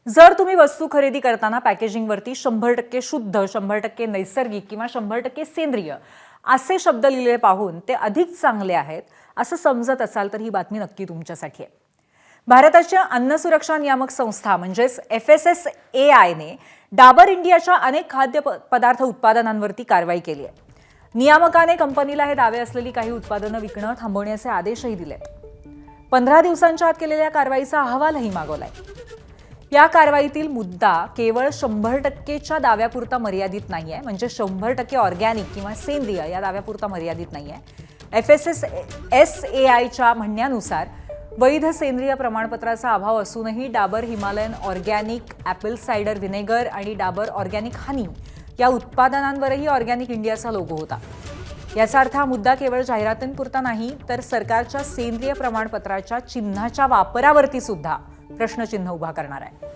जर तुम्ही वस्तू खरेदी करताना पॅकेजिंगवरती 100% शुद्ध, 100% नैसर्गिक किंवा 100% सेंद्रिय असे शब्द लिहिलेले पाहून ते अधिक चांगले आहेत असं समजत असाल तर ही बातमी नक्की तुमच्यासाठी आहे. भारताच्या अन्न सुरक्षा नियामक संस्था म्हणजेच FSSAIने डाबर इंडियाच्या अनेक खाद्य पदार्थ उत्पादनांवरती कारवाई केली आहे. नियामकाने कंपनीला हे दावे असलेली काही उत्पादनं विकणं थांबवण्याचे आदेशही दिले. 15 दिवसांच्या आत केलेल्या कारवाईचा अहवालही मागवलाय. या कारवाईतील मुद्दा केवळ 100%च्या दाव्यापुरता मर्यादित नाहीये, म्हणजे 100% ऑर्गॅनिक किंवा सेंद्रिय या दाव्यापुरता मर्यादित नाहीये. FSSAIच्या म्हणण्यानुसार वैध सेंद्रिय प्रमाणपत्राचा अभाव असूनही डाबर हिमालयन ऑर्गॅनिक ॲपल सायडर व्हिनेगर आणि डाबर ऑर्गॅनिक हनी या उत्पादनांवरही ऑर्गॅनिक इंडियाचा लोगो होता. याचा अर्थ हा मुद्दा केवळ जाहिरातींपुरता नाही तर सरकारच्या सेंद्रिय प्रमाणपत्राच्या चिन्हाच्या वापरावरती सुद्धा प्रश्नचिन्ह उभा करणार आहे.